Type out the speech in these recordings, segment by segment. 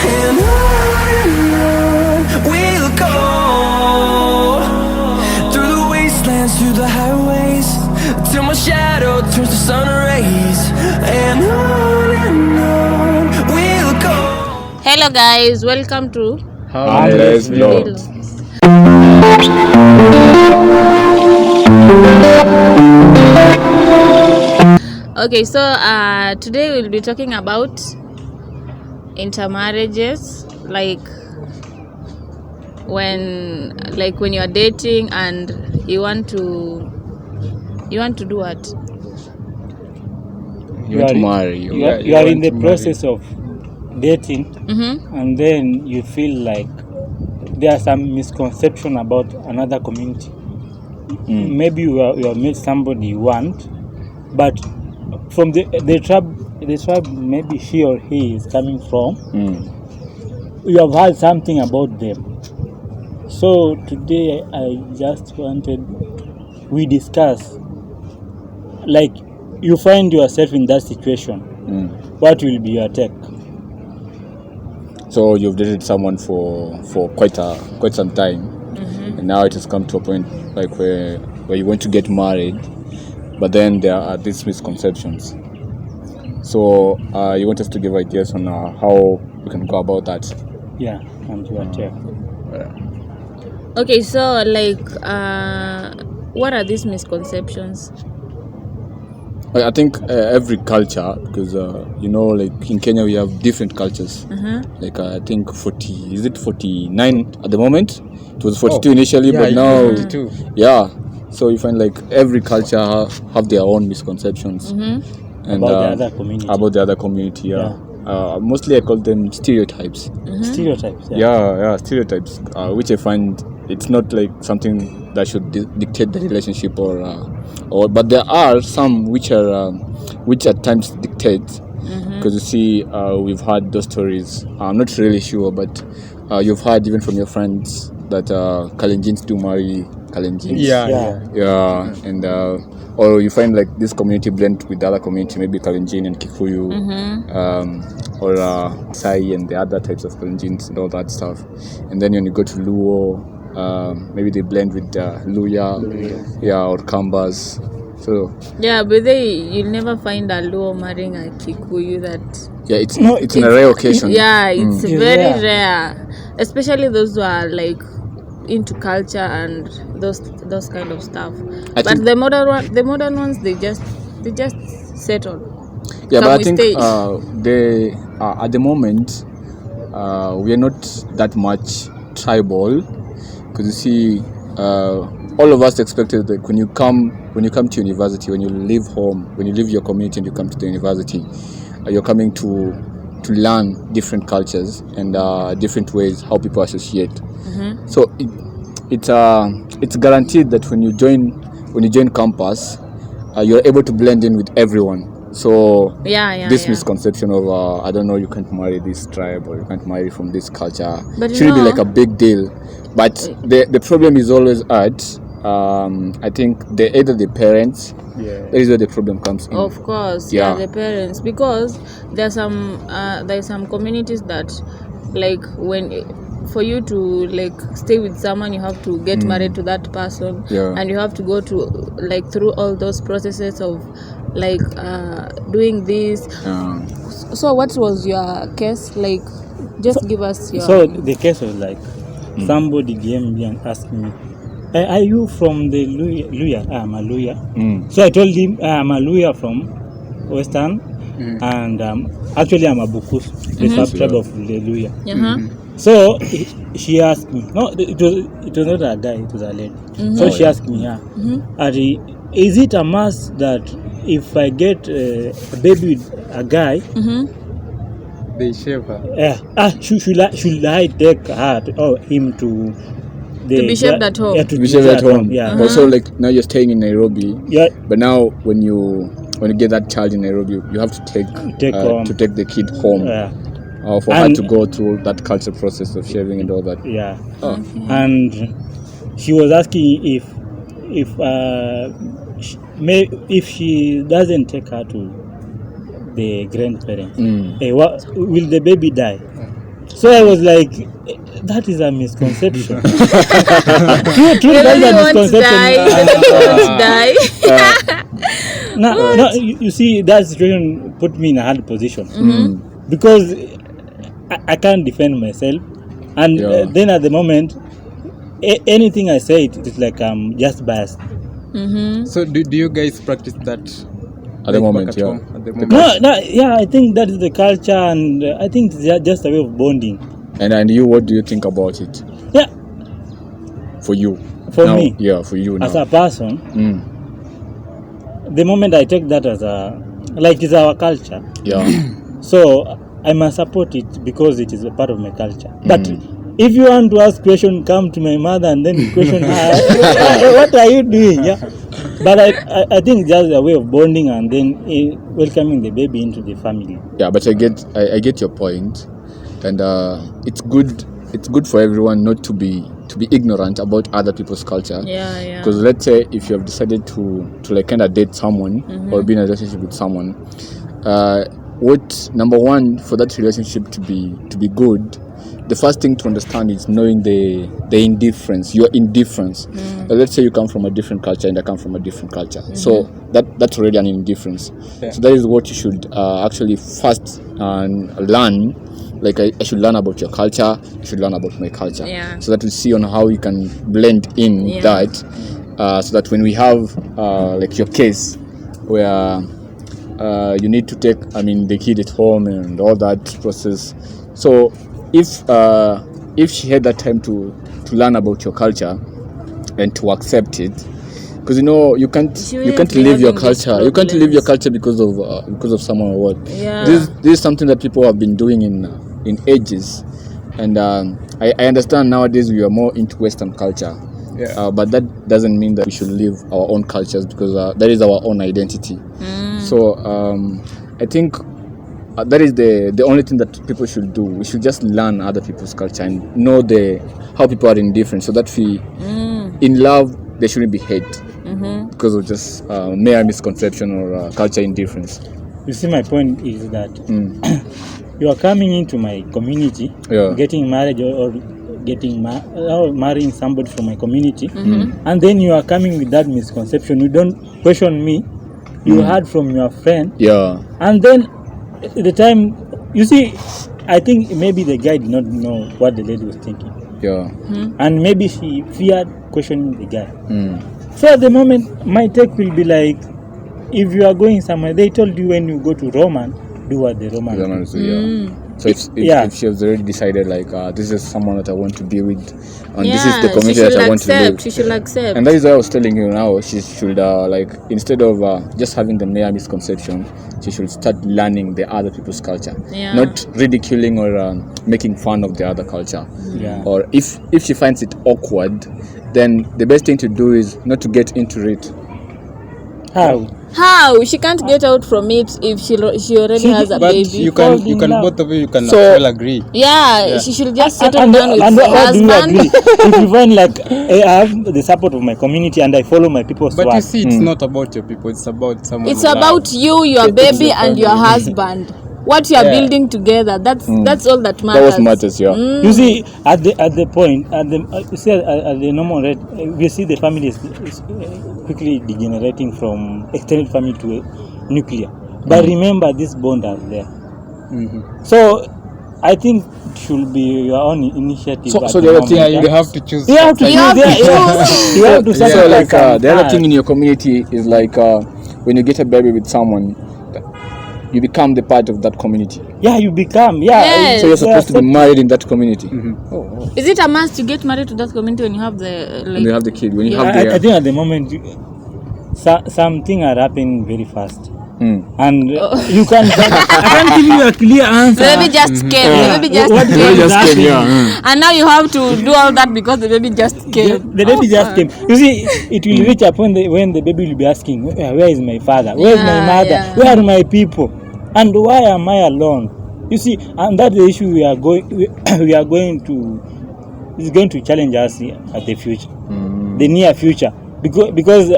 And on we'll go, through the wastelands, through the highways, till my shadow turns to sun rays. And on we'll go. Hello guys, welcome to Harmless Vlog. Okay, so today we'll be talking about intermarriages, like when you are dating and you want to do what? You want to marry. You are in the process of dating, and then you feel like there are some misconception about another community. Maybe you have met somebody you want, but from the tribe maybe she or he is coming from, you have heard something about them. So today I just wanted we discuss, like, you find yourself in that situation, what will be your take? So you've dated someone for quite some time, and now it has come to a point like where you want to get married, but then there are these misconceptions. So you want us to give ideas on how we can go about that? Yeah, and your take. Okay, so what are these misconceptions? I think every culture, because like in Kenya we have different cultures. Like I think 49 at the moment. It was 42 initially, but now 42. Yeah. So you find like every culture have their own misconceptions and About the other community. Yeah. Mostly I call them stereotypes. Stereotypes. Yeah, stereotypes, which I find it's not like something that should dictate the relationship but there are some which at times dictate, because you see we've heard those stories. I'm not really sure, but you've heard even from your friends that Kalenjins do marry Kalenjins. Yeah, and or you find like this community blend with the other community, maybe Kalenjin and Kikuyu, or Sai and the other types of Kalenjins and all that stuff. And then when you go to Luo, maybe they blend with Luya, or Kambas. So but you'll never find a Luo marrying a Kikuyu. It's in a rare occasion. It's very rare, especially those who are like into culture and those kind of stuff. But the modern ones, they just settle. But I think they at the moment we are not that much tribal, because you see all of us expected that when you come to university, when you leave home, when you leave your community and you come to the university, you're coming to learn different cultures and different ways how people associate. So it's guaranteed that when you join campus, you're able to blend in with everyone. So this misconception of I don't know, you can't marry this tribe or you can't marry from this culture, shouldn't be like a big deal. But the problem is always at I think either the parents. That is where the problem comes in. Of course, the parents, because there's some communities that, like, for you to like stay with someone, you have to get married to that person, and you have to go to like through all those processes of like doing this. So what was your case like? Just give us your. So the case was like somebody came me and asked me, are you from the Luya? I'm a Luya. So I told him I'm a Luya from Western, and actually I'm a Bukus, the sub-tribe of the Luya. So she asked me, no, it was not a guy, it was a lady. So she asked me, is it a must that if I get a baby with a guy, they shave her? Should I take her or him to be shaved at home? To be shaved at home. Also, like now you're staying in Nairobi. But now when you get that child in Nairobi, you have to take the kid home. For her to go through that cultural process of shaving and all that. And she was asking if she doesn't take her to the grandparents, what will the baby die? So I was like, that is a misconception. True, The that baby is a wants to die. The misconception. baby wants to die. No, you see, that situation put me in a hard position because I can't defend myself, and then at the moment, anything I say, it's like I'm just biased. So do you guys practice that At the moment, back at yeah. home? At the moment? No, yeah, I think that is the culture, and I think it's just a way of bonding. And you, what do you think about it? Yeah, For you? for Now, me, yeah, for you now. as a person, Mm. the moment I take that as it's our culture, Yeah. so I must support it because it is a part of my culture. But if you want to ask question, come to my mother and then question her, what are you doing? Yeah. But I think just a way of bonding and then welcoming the baby into the family. Yeah, but I get your point, and it's good for everyone not to be ignorant about other people's culture. Yeah. Because let's say if you have decided to like kind of date someone or be in a relationship with someone, what number one for that relationship to be good, the first thing to understand is knowing the indifference, your indifference. Let's say you come from a different culture and I come from a different culture, so that's already an indifference. Yeah. So that is what you should actually first learn. Like I should learn about your culture, you should learn about my culture, so that we see on how we can blend in that, so that when we have like your case where you need to take the kid at home and all that process. So if she had that time to learn about your culture and to accept it, because you can't leave your culture. You can't leave your culture because of someone or what. Yeah. This is something that people have been doing in ages, and I understand nowadays we are more into Western culture. Yeah. But that doesn't mean that we should leave our own cultures, because that is our own identity. So I think that is the only thing that people should do. We should just learn other people's culture and know how people are indifferent, so that we in love there shouldn't be hate because of just mere misconception or culture indifference. You see, my point is that you are coming into my community, getting married or getting marrying somebody from my community, and then you are coming with that misconception. You don't question me. You heard from your friend, and then the time, you see, I think maybe the guy did not know what the lady was thinking, and maybe she feared questioning the guy. So at the moment, my take will be like, if you are going somewhere, they told you when you go to Roman, do what the Romans do. So if she has already decided, like, this is someone that I want to be with, and this is the community that I want to live, she should accept. And that is why I was telling you now, she should like, instead of just having the mere misconception, she should start learning the other people's culture, not ridiculing or making fun of the other culture. Or if she finds it awkward, then the best thing to do is not to get into it. How? She can't get out from it if she already has a but baby. you can both of you can well agree. Yeah, she should just settle down with and her how do you husband. agree? If you find like, I have the support of my community and I follow my people's But work. you see, it's not about your people, it's about someone. It's you love. about you, your baby, and your husband. What you are building together. That's all that matters. That was matters, You see, at the point, you see, at the normal rate, we see the family is quickly degenerating from extended family to nuclear. But remember, this bond are there. So I think it should be your own initiative. So the other thing, you have to choose. You have to You have to choose. You have to so sacrifice like some the other time. thing in your community is like, when you get a baby with someone, you become the part of that community. Yeah, you become. Yes. So you're supposed to be married in that community. Is it a must to get married to that community when you have the When you have the kid, when you have I think at the moment, something are happening very fast. And you can. I can't give you a clear answer. The baby just came. The baby just What came. just came, And now you have to do all that because the baby just came. The baby just came. You see, it will reach a point when the baby will be asking, where is my father? Where is my mother? Where are my people? And why am I alone? You see, and that's the issue we are going to. It's going to challenge us at the future, the near future, because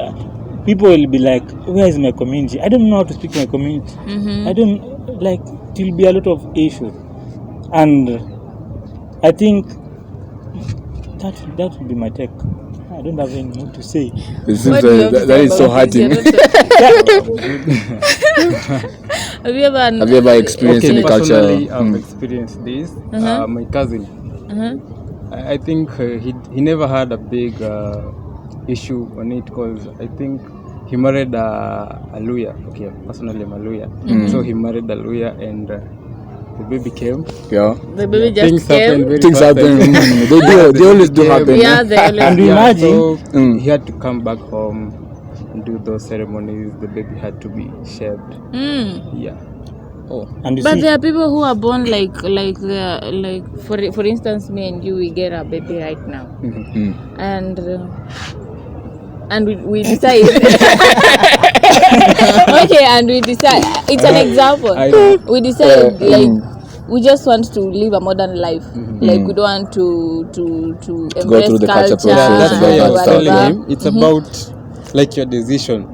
people will be like, where is my community? I don't know how to speak my community. I don't, like, it will be a lot of issues. And I think that would be my take. I don't have any more to say. It seems What do you have to that say is so about this? hurting. Have you ever experienced Okay, any culture? personally, I've experienced this. My cousin, I think he never had a big issue on it because I think he married a Luya. Okay, personally I'm a Luya. So he married a Luya and the baby came. Yeah. The baby just Things came. happen very Things fast. happen. They always do happen. Yeah, they always And do. imagine. So he had to come back home and do those ceremonies. The baby had to be shaved. Yeah. Oh. And you But see, there are people who are born like they're like for instance, me and you, we get a baby right now, and we decide. Okay, and we decide. It's an example. We decide we just want to live a modern life. Like we don't want to embrace through the culture culture. process. That's why I was whatever. telling him it's about like your decision.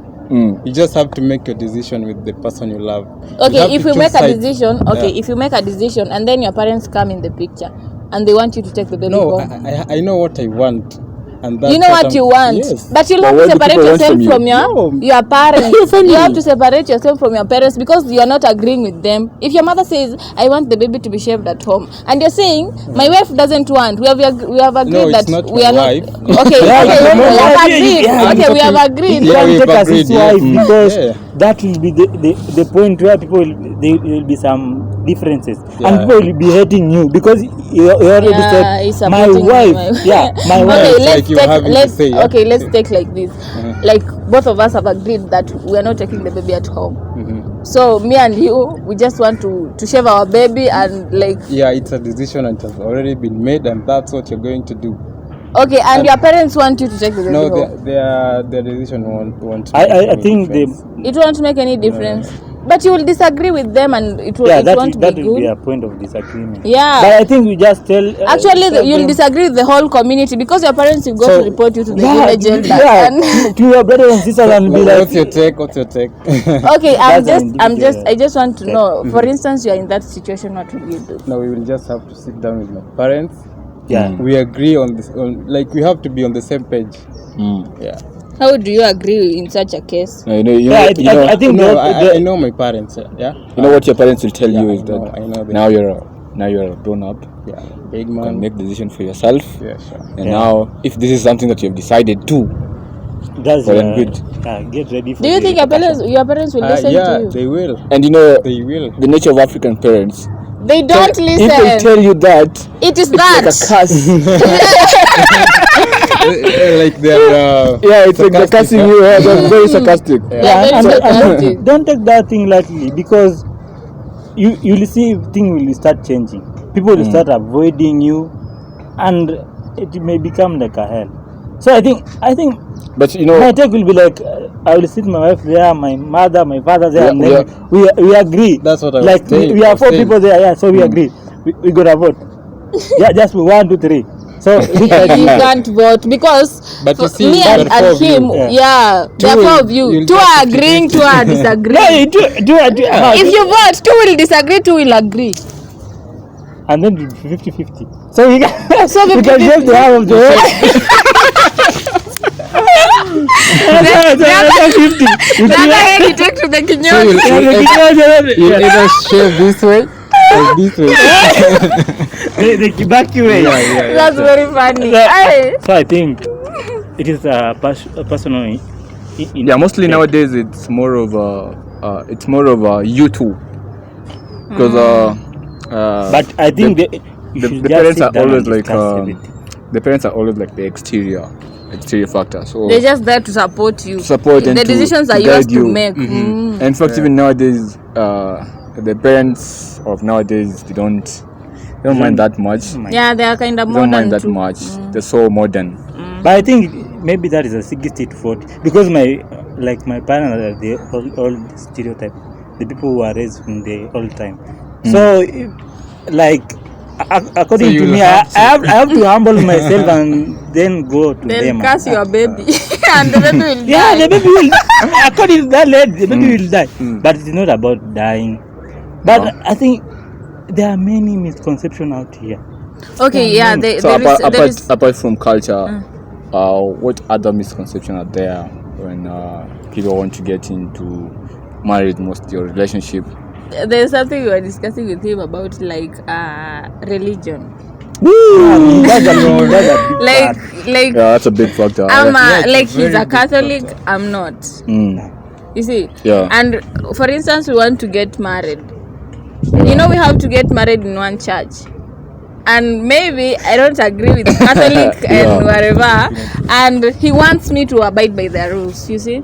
You just have to make your decision with the person you love. Okay, if to you make choose a sides. decision, if you make a decision and then your parents come in the picture and they want you to take the baby No, home. I know what I want, and that's You know what you want, Yes. but you'll have But to what do separate people want yourself from you? from your parents. You have to separate yourself from your parents because you are not agreeing with them. If your mother says, "I want the baby to be shaved at home," and you're saying, "My wife doesn't want," we have agreed No, that it's not we my are not. wife. Okay, Yeah, okay, no, we have yeah, agreed. yeah, Okay, I'm we have talking- agreed. you Yeah, can't we've take as his agreed, yeah. wife because Yeah. that will be the point where people there will be some differences and Yeah. people will be hating you because you already Yeah, he's said my supporting wife. my- Yeah, my Okay, wife. it's let's like you take have it to say, yeah? okay, let's take like this. Like both of us have agreed that we are not taking the baby at home. So me and you, we just want to shave our baby and like Yeah, it's a decision and it has already been made, and that's what you're going to do. okay, and your parents want you to take the baby No, home. their decision won't. I make any think difference. It won't make any difference. But you will disagree with them and it yeah, that won't will be be good. a point of disagreement. Yeah. But I think we just tell. Actually, tell you'll them- disagree with the whole community because your parents will go So, to report you to the yeah, village elder. yeah, And to your brothers and sisters and be like, What's your take? What's your take? okay, That's I just want to know. For instance, you are in that situation. What will you do? No, we will just have to sit down with my parents. yeah. We agree on this. Like we have to be on the same page. Yeah. How do you agree in such a case? You Yeah, I think No, that- I know my parents. Yeah. you know what your parents will tell Yeah, you I is that know, I know that. now you're a grown up. Yeah. Big You can man. make the decision for yourself. Yeah, sure. And Yeah. now, if this is something that you have decided to, That's well and good. get ready for Do you the think your repercussion. parents will listen Yeah, to you? they will. and you know They will. the nature of African parents. They don't If they listen. tell you that, It is it's like a that. curse. Like they're. Yeah, it's like they're sarcastic, cursing huh? you. They're very sarcastic. They are Yeah, very and sarcastic. don't take that thing lightly because you will see things will start changing. People will start avoiding you, and it may become like a hell. So I think But you know, my take will be like I will sit my wife there, my mother, my father there, Yeah, and then we agree. That's what I was like saying. we I are was 4 saying. people there, yeah. So we agree. We got a vote. Yeah, just 1, 2, 3. So You can't vote because But you see, me there and, are four and of you. him, Yeah. there are Two 4 of you. you'll 2 get are 50-50. agreeing, 2 are no, disagreeing. If you vote, 2 will disagree, 2 will agree. and then 50-50. So we can So we can 50-50. shave the half of the vote. The other hand you take to the So kinyozi. you'll either shave this way or this way. the Kibaki way. That's very funny. Aye. So I think it is a personal. yeah, mostly nowadays it's more of a you two, because But I think you the should the just parents sit are down always and like discuss everything. the parents are always like the exterior factor. So They're just there to support you. Support and the to decisions are guide yours to you. make. and in fact, even nowadays, the parents of nowadays they don't mind that much. Yeah, they are kind of They don't modern mind that too. much. They're so modern. But I think maybe that is a 60-40 because my parents are the old stereotype, the people who are raised in the old time. So according So to you'll me, have I have to humble myself and then go to They'll them. curse your baby and the baby will Yeah, die. the baby will. According to that lady, the baby will die. But it's not about dying. But I think there are many misconceptions out here. Okay, yeah. So apart from culture, what other misconceptions are there when people want to get into marriage, most your relationship? There's something we were discussing with him about, like religion. That's a big Like part. like Yeah, that's a big factor. I'm Yeah. like he's very a big Catholic, factor. I'm not. You see? Yeah. And for instance, we want to get married. You know, we have to get married in one church. And maybe I don't agree with Catholic and whatever. And he wants me to abide by their rules, you see?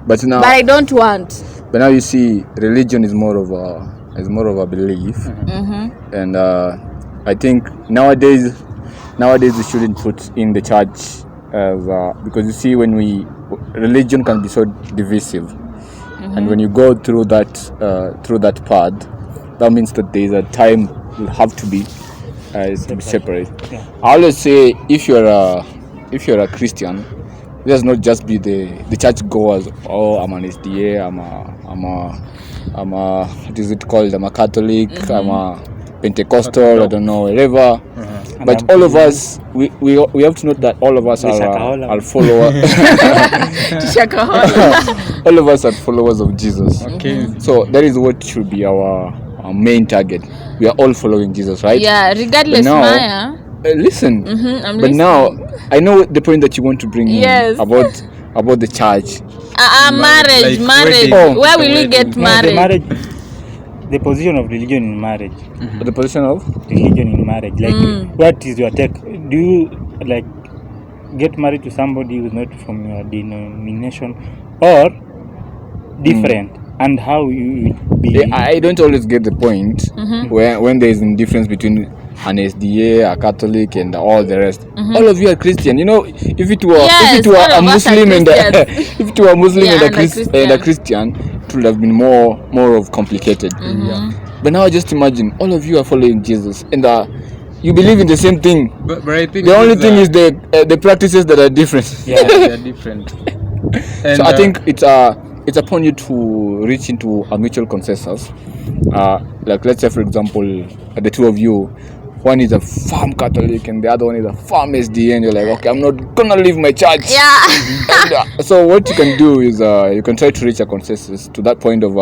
But now, But I don't want. but now you see, religion is more of a belief, and I think nowadays we shouldn't put in the church as because you see religion can be so divisive, and when you go through that path, that means that there is a time will have to be separate. Yeah. I always say if you're a Christian, let's not just be the church goers. Oh, I'm an SDA. I'm a what is it called? I'm a Catholic. I'm a Pentecostal. I don't know, whatever. But all of us, we have to note that all of us are followers. All of us are followers of Jesus. Okay. So that is what should be our main target. We are all following Jesus, right? Yeah, regardless, But now, Maya. listen. I'm But listening. now I know the point that you want to bring Yes. in about the church. Marriage. Like wedding. Where will we Wedding. get No, the married? marriage, the position of religion in marriage. The position of Religion in marriage. Like, what is your take? Do you like get married to somebody who's not from your denomination, or different? And how you would be? I don't always get the point when there is a difference between an SDA, a Catholic, and all the rest. All of you are Christian. You know, if it were all a of us are Muslim and Christians. if it were a Muslim Yeah, and and a Christian, it would have been more of complicated. But now just imagine all of you are following Jesus and you believe in the same thing. But I think The only thing is the practices that are different. Yeah. they are different. And, So I think it's upon you to reach into a mutual consensus. Like let's say, for example, the two of you, one is a firm Catholic and the other one is a firm SDA, and you're like, okay, I'm not gonna leave my church. Yeah. And, so what you can do is you can try to reach a consensus to that point of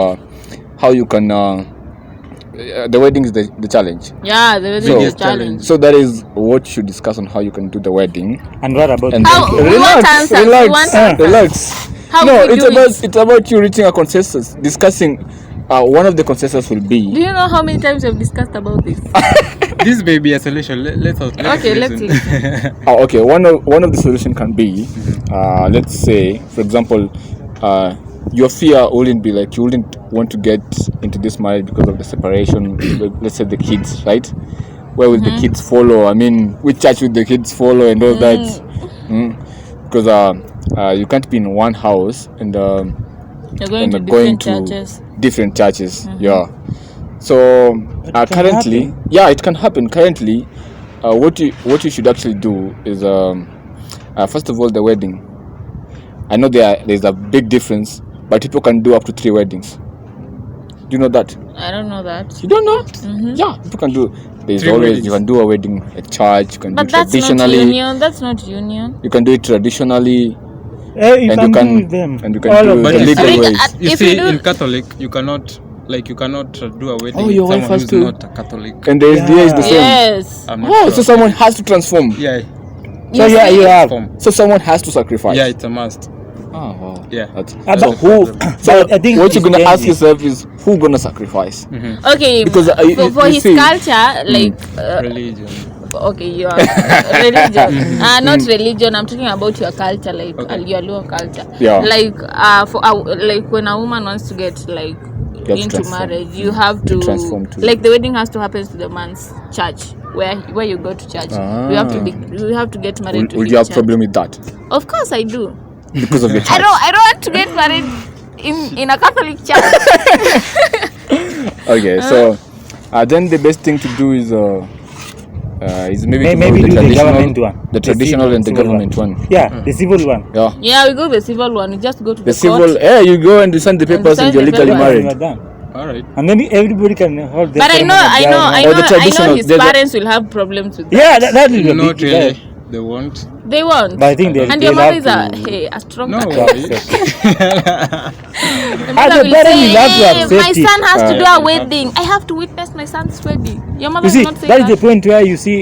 how you can. The wedding is the challenge. Yeah, the So- biggest challenge. So that is what you should discuss on how you can do the wedding. And what about? And How- then- we want answers, we want answers. relax. How No, we do it's about you reaching a consensus, discussing. One of the consensus will Do be you know how many times we've discussed about this? this may be a solution. Let's Okay, let's listen. okay. One of the solution can be, let's say, for example, your fear wouldn't be like you wouldn't want to get into this marriage because of the separation. Let's say the kids, right? Where will the kids follow? I mean, which church will the kids follow and all that? Because you can't be in one house and You're going to and different churches. different churches. Yeah. So currently, it can happen. Currently, what you should actually do is first of all the wedding. I know there's a big difference, but people can do up to 3 weddings. Do you know that? I don't know that. You don't know? Yeah, people can do. There's 3 always weddings. you can do a wedding at church. You can But do that's not traditionally. union. That's not union. You can do it traditionally, You and can you can do with them. and you can All do of the them. legal Like, ways. You If see, you do- in Catholic, you cannot do a wedding Oh, with your wife someone has who's to. not a Catholic. And the SDA is the same. Yes. I'm not Oh, sure. so someone has to transform. Yeah, So You see? you have. So someone has to sacrifice. yeah, it's a must. Oh, wow. Yeah. That's, So so but I think what you're it's gonna ask changing. yourself is who gonna sacrifice? Okay. Because, for you his see- culture, like. Religion. Okay, you are religion. Not religion. I'm talking about your culture, like your Luo culture. Yeah. Like like when a woman wants to get like You have to into transform. marriage, you have to transform to- like the wedding has to happen to the man's church where you go to church. You have to get married to Would his you have church. problem with that Of course I do. because of your church? I don't want to get married in a Catholic church. Okay, so then the best thing to do is maybe to go Maybe with do the the traditional, government one. the traditional and the civil government one. Yeah, the civil one. Yeah. Yeah, we go the civil one. We just go to the The civil, court. you go and you sign the papers sign and you're the legally papers. married. You are done. All right. And then everybody can hold their But I know his parents will have problems with that. Yeah, that will be a Not big really. deal. They won't. They won't. But I think And your mother is a strong No person. worries. Your And mother the will parent say, will have to "Hey, accept my it." son has to do a have wedding. I have to witness my son's wedding." Your mother You see, will not say that that. is the point where you see,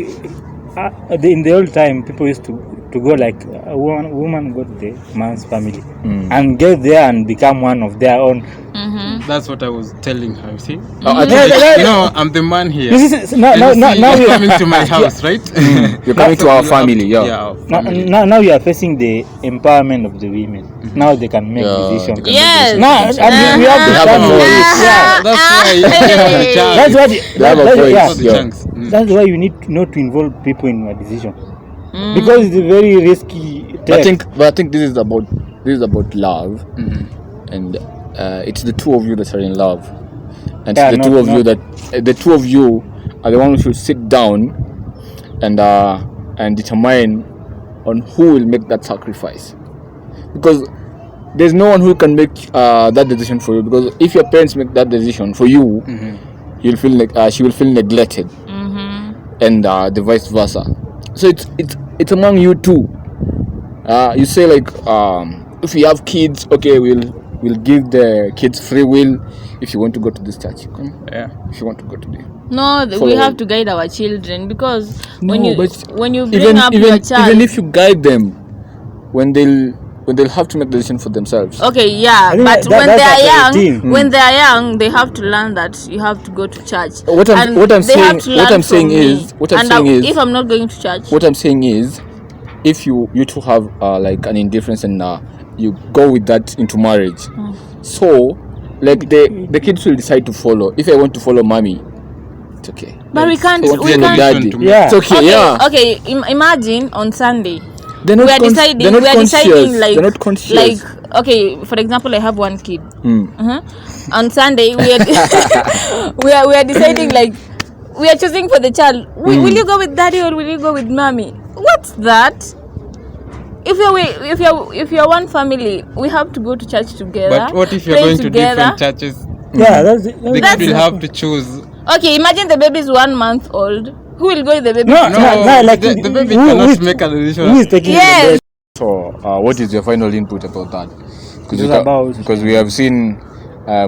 in the old time, people used to go like a woman go to the man's family and get there and become one of their own. That's what I was telling her. You see, I'm the man here. You see, now you're coming to my house, right? You're coming to our family, our family. Now you are facing the empowerment of the women. Now they can make decisions. Yes. No, I mean, we have the have a chance. voice. Yeah. That's why you have a chance. That's what. They have a voice. The chance. That's why you need not to involve people in your decision, because it's a very risky. But I think this is about love, and it's the two of you that are in love, and Yeah, the two of you are the ones who should sit down and determine on who will make that sacrifice, because there's no one who can make that decision for you. Because if your parents make that decision for you, you'll feel like she will feel neglected, and the vice versa. So it's among you two. You say like, if you have kids, okay, we'll give the kids free will. If you want to go to this church, come. Yeah. If you want to go to the No, we have to guide our children, because when you bring up your child, even if you guide them, when they'll have to make the decision for themselves. okay, yeah, I think but that- when that's they are after young, 18. when they are young, they have to learn that you have to go to church. What I'm saying is, if I'm not going to church, what I'm saying is, if you two have like an indifference and you go with that into marriage, so like the kids will decide to follow. If I want to follow mommy, it's okay. but we can't. If I want to We follow can't. daddy, Yeah. it's okay. Okay, Yeah. okay. Imagine on Sunday. They're not We are con- deciding. they're not We are conscious. deciding like They're not conscious. like okay. For example, I have one kid. On Sunday, we are we are deciding like we are choosing for the child. Will you go with daddy or will you go with mommy? What's that? If you're one family, we have to go to church together. But what if you're pray going to together. different churches? Yeah, The kid will have to choose. Okay, imagine the baby is 1 month old. Who will go with the baby? No, like the baby who cannot is- make a decision. Who is taking Yes. So, what is your final input about that? It's Because we have seen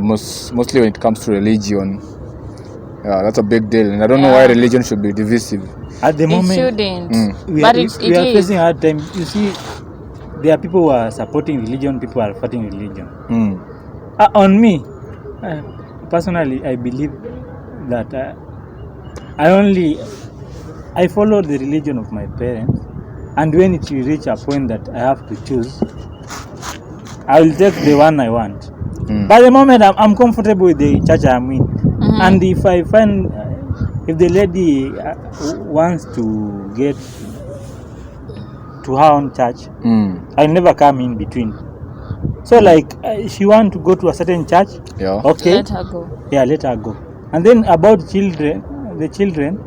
mostly when it comes to religion, that's a big deal, and I don't know why religion should be divisive. at the It moment? shouldn't. We But are, it we are is. facing a hard time. You see, there are people who are supporting religion, people who are fighting religion. On me, personally, I believe that I follow the religion of my parents, and when it will reach a point that I have to choose, I will take the one I want. By the moment I'm comfortable with the church I'm in, and if I find if the lady wants to get to her own church, I'll never come in between. So like she want to go to a certain church, Yeah. okay, Let her go. yeah, let her go. And then about the children,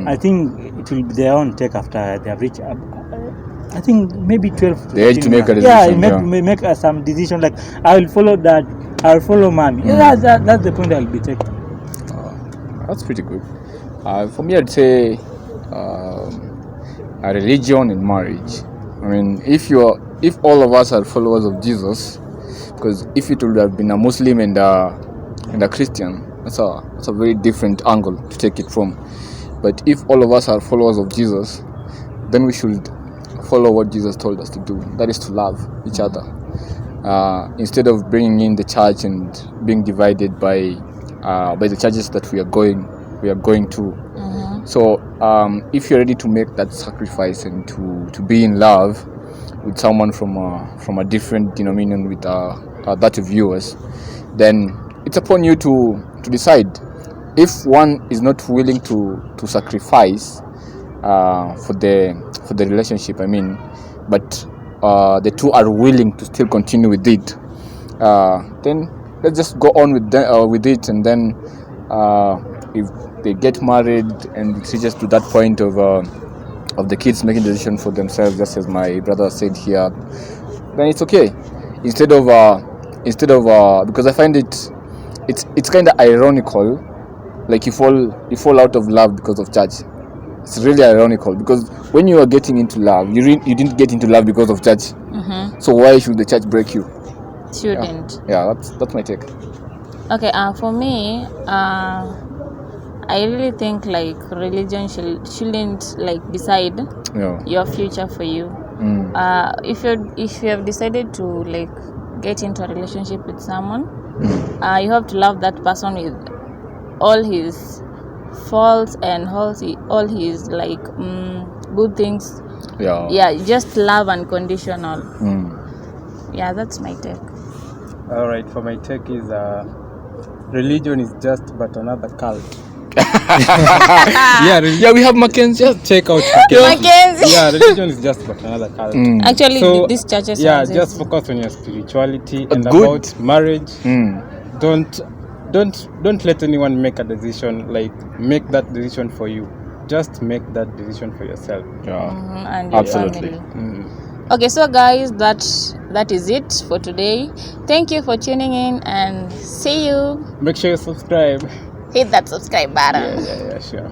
I think it will be their own take after they have reached. I think maybe 12 to The age to 15 make a years. decision, Make some decision like I will follow dad, I will follow mommy. That's the point I will be taking. That's pretty good. For me, I'd say a religion and marriage. I mean, if all of us are followers of Jesus, because if it would have been a Muslim and a Christian, that's a very different angle to take it from. But if all of us are followers of Jesus, then we should follow what Jesus told us to do. That is to love each other. Instead of bringing in the church and being divided by the churches that we are going to. So if you're ready to make that sacrifice and to be in love with someone from a different denomination with that of yours, then it's upon you to decide. If one is not willing to sacrifice for the relationship, I mean, but the two are willing to still continue with it, then let's just go on with it, and then if they get married and it reaches to that point of the kids making decision for themselves, just as my brother said here, then it's okay. Instead of because I find it it's kind of ironical, like you fall out of love because of church. It's really ironical because when you are getting into love, you didn't get into love because of church. So why should the church break you? Shouldn't. Yeah, that's my take. Okay, for me, I really think like religion shouldn't like decide your future for you. If you have decided to like get into a relationship with someone, you have to love that person with all his faults and all his like good things. Yeah, just love unconditional. Yeah, that's my take. All right, for my take is religion is just but another cult. We have Mackenzie. Just check out Mackenzie. Yeah, religion is just but another cult. Actually, so, these churches. Just focus on your spirituality and good. about marriage. Don't let anyone make a decision. Like make that decision for you. Just make that decision for yourself. And your absolutely. family. Okay, so guys, that is it for today. Thank you for tuning in and see you. Make sure you subscribe. Hit that subscribe button. Yeah, sure.